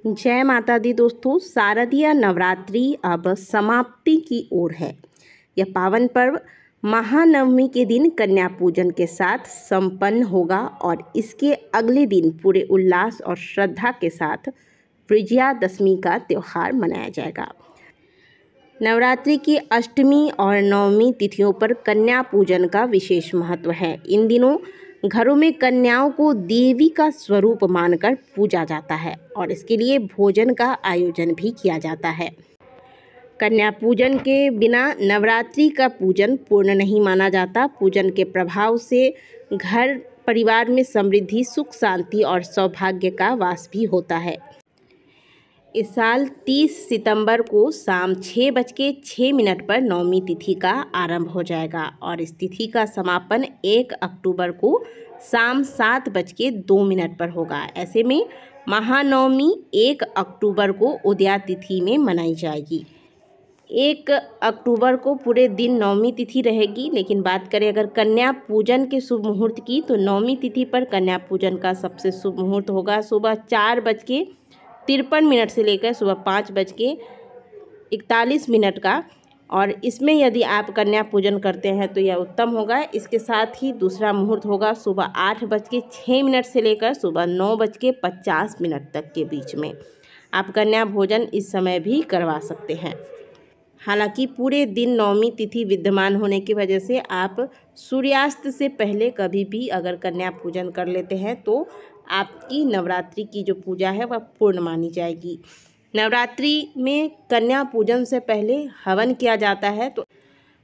जय माता दी दोस्तों। शारदीय नवरात्रि अब समाप्ति की ओर है। यह पावन पर्व महानवमी के दिन कन्या पूजन के साथ संपन्न होगा और इसके अगले दिन पूरे उल्लास और श्रद्धा के साथ विजयादशमी का त्यौहार मनाया जाएगा। नवरात्रि की अष्टमी और नवमी तिथियों पर कन्या पूजन का विशेष महत्व है। इन दिनों घरों में कन्याओं को देवी का स्वरूप मानकर पूजा जाता है और इसके लिए भोजन का आयोजन भी किया जाता है। कन्या पूजन के बिना नवरात्रि का पूजन पूर्ण नहीं माना जाता। पूजन के प्रभाव से घर परिवार में समृद्धि, सुख, शांति और सौभाग्य का वास भी होता है। इस साल 30 सितंबर को शाम 6:06 पर नवमी तिथि का आरंभ हो जाएगा और इस तिथि का समापन 1 अक्टूबर को शाम 7:02 पर होगा। ऐसे में महानवमी 1 अक्टूबर को उदया तिथि में मनाई जाएगी। 1 अक्टूबर को पूरे दिन नवमी तिथि रहेगी। लेकिन बात करें अगर कन्या पूजन के शुभ मुहूर्त की, तो नवमी तिथि पर कन्या पूजन का सबसे शुभ मुहूर्त होगा सुबह 4:53 से लेकर सुबह 5:41 का। और इसमें यदि आप कन्या पूजन करते हैं तो यह उत्तम होगा। इसके साथ ही दूसरा मुहूर्त होगा सुबह 8:06 से लेकर सुबह 9:50 तक के बीच में। आप कन्या भोजन इस समय भी करवा सकते हैं। हालांकि पूरे दिन नवमी तिथि विद्यमान होने की वजह से आप सूर्यास्त से पहले कभी भी अगर कन्या पूजन कर लेते हैं तो आपकी नवरात्रि की जो पूजा है वह पूर्ण मानी जाएगी। नवरात्रि में कन्या पूजन से पहले हवन किया जाता है। तो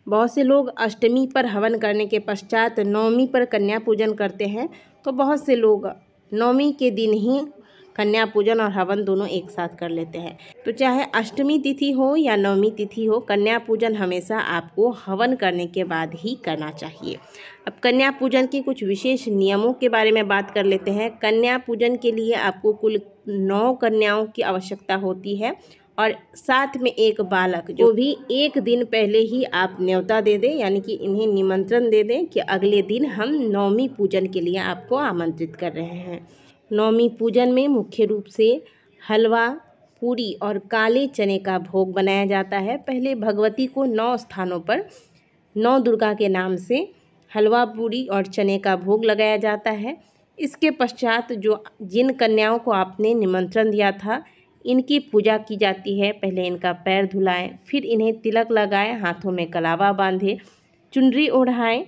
बहुत से लोग अष्टमी पर हवन करने के पश्चात नवमी पर कन्या पूजन करते हैं। तो बहुत से लोग नवमी के दिन ही कन्या पूजन और हवन दोनों एक साथ कर लेते हैं। तो चाहे अष्टमी तिथि हो या नवमी तिथि हो, कन्या पूजन हमेशा आपको हवन करने के बाद ही करना चाहिए। अब कन्या पूजन के कुछ विशेष नियमों के बारे में बात कर लेते हैं। कन्या पूजन के लिए आपको कुल 9 कन्याओं की आवश्यकता होती है और साथ में एक बालक, जो भी एक दिन पहले ही आप न्योता दे दें, यानी कि इन्हें निमंत्रण दे दें कि अगले दिन हम नवमी पूजन के लिए आपको आमंत्रित कर रहे हैं। नवमी पूजन में मुख्य रूप से हलवा, पूरी और काले चने का भोग बनाया जाता है। पहले भगवती को 9 स्थानों पर 9 दुर्गा के नाम से हलवा, पूरी और चने का भोग लगाया जाता है। इसके पश्चात जिन कन्याओं को आपने निमंत्रण दिया था, इनकी पूजा की जाती है। पहले इनका पैर धुलाएं, फिर इन्हें तिलक लगाएं, हाथों में कलावा बांधें, चुनरी ओढ़ाएं,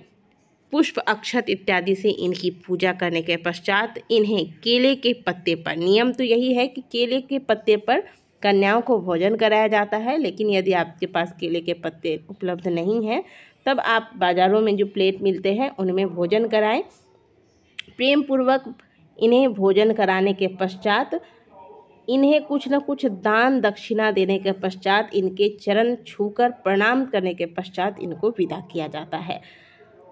पुष्प, अक्षत इत्यादि से इनकी पूजा करने के पश्चात इन्हें केले के पत्ते पर, नियम तो यही है कि केले के पत्ते पर कन्याओं को भोजन कराया जाता है। लेकिन यदि आपके पास केले के पत्ते उपलब्ध नहीं हैं, तब आप बाज़ारों में जो प्लेट मिलते हैं उनमें भोजन कराएं। प्रेम पूर्वक इन्हें भोजन कराने के पश्चात इन्हें कुछ न कुछ दान दक्षिणा देने के पश्चात, इनके चरण छूकर प्रणाम करने के पश्चात इनको विदा किया जाता है।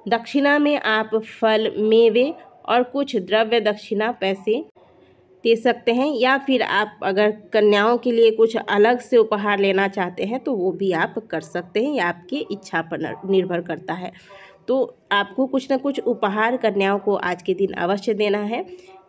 दक्षिणा में आप फल, मेवे और कुछ द्रव्य दक्षिणा पैसे दे सकते हैं, या फिर आप अगर कन्याओं के लिए कुछ अलग से उपहार लेना चाहते हैं तो वो भी आप कर सकते हैं। या आपकी इच्छा पर निर्भर करता है। तो आपको कुछ न कुछ उपहार कन्याओं को आज के दिन अवश्य देना है।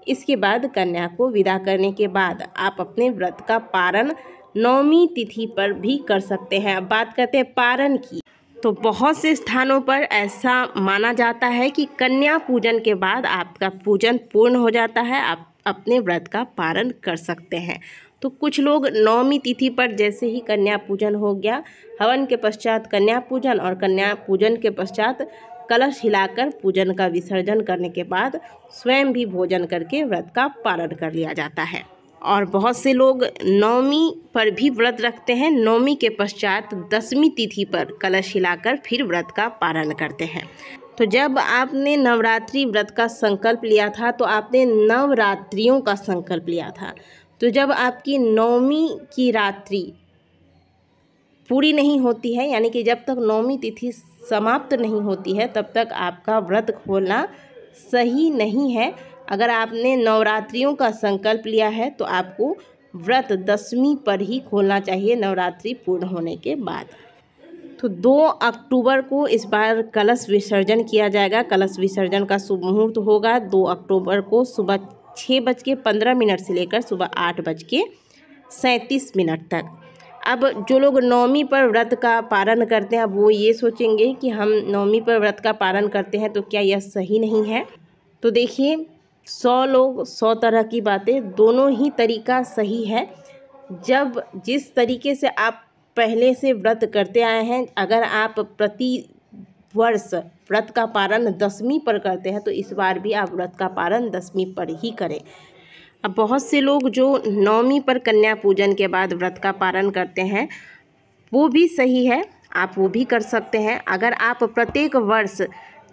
इसके बाद कन्या को विदा करने के बाद आप अपने व्रत का पारण नवमी तिथि पर भी कर सकते हैं। अब बात करते हैं पारण की। तो बहुत से स्थानों पर ऐसा माना जाता है कि कन्या पूजन के बाद आपका पूजन पूर्ण हो जाता है, आप अपने व्रत का पारण कर सकते हैं। तो कुछ लोग नवमी तिथि पर जैसे ही कन्या पूजन हो गया, हवन के पश्चात कन्या पूजन और कन्या पूजन के पश्चात कलश हिलाकर पूजन का विसर्जन करने के बाद स्वयं भी भोजन करके व्रत का पारण कर लिया जाता है। और बहुत से लोग नवमी पर भी व्रत रखते हैं। नवमी के पश्चात 10वीं तिथि पर कलश हिलाकर फिर व्रत का पारण करते हैं। तो जब आपने नवरात्रि व्रत का संकल्प लिया था तो आपने नवरात्रियों का संकल्प लिया था। तो जब आपकी नवमी की रात्रि पूरी नहीं होती है, यानी कि जब तक नवमी तिथि समाप्त नहीं होती है, तब तक आपका व्रत खोलना सही नहीं है। अगर आपने नवरात्रियों का संकल्प लिया है तो आपको व्रत 10वीं पर ही खोलना चाहिए, नवरात्रि पूर्ण होने के बाद। तो 2 अक्टूबर को इस बार कलश विसर्जन किया जाएगा। कलश विसर्जन का शुभ मुहूर्त होगा 2 अक्टूबर को सुबह 6:15 से लेकर सुबह 8:05 37 मिनट तक। अब जो लोग नवमी पर व्रत का पारण करते हैं, अब वो ये सोचेंगे कि हम नवमी पर व्रत का पारण करते हैं तो क्या यह सही नहीं है। तो देखिए, 100 लोग 100 तरह की बातें, दोनों ही तरीका सही है। जब जिस तरीके से आप पहले से व्रत करते आए हैं, अगर आप प्रति वर्ष व्रत का पारण दशमी पर करते हैं तो इस बार भी आप व्रत का पारण दशमी पर ही करें। अब बहुत से लोग जो नवमी पर कन्या पूजन के बाद व्रत का पारण करते हैं, वो भी सही है, आप वो भी कर सकते हैं। अगर आप प्रत्येक वर्ष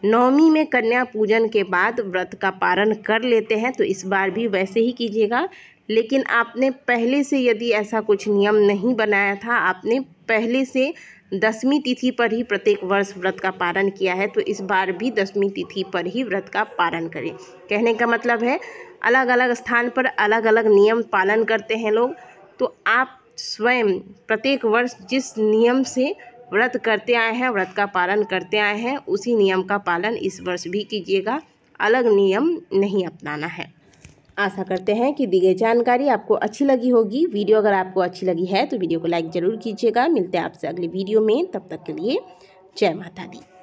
नवमी में कन्या पूजन के बाद व्रत का पारण कर लेते हैं तो इस बार भी वैसे ही कीजिएगा। लेकिन आपने पहले से यदि ऐसा कुछ नियम नहीं बनाया था, आपने पहले से दशमी तिथि पर ही प्रत्येक वर्ष व्रत का पारण किया है, तो इस बार भी दशमी तिथि पर ही व्रत का पारण करें। कहने का मतलब है, अलग अलग स्थान पर अलग अलग नियम पालन करते हैं लोग, तो आप स्वयं प्रत्येक वर्ष जिस नियम से व्रत करते आए हैं, व्रत का पालन करते आए हैं, उसी नियम का पालन इस वर्ष भी कीजिएगा, अलग नियम नहीं अपनाना है। आशा करते हैं कि दी गई जानकारी आपको अच्छी लगी होगी। वीडियो अगर आपको अच्छी लगी है तो वीडियो को लाइक ज़रूर कीजिएगा। मिलते हैं आपसे अगली वीडियो में, तब तक के लिए जय माता दी।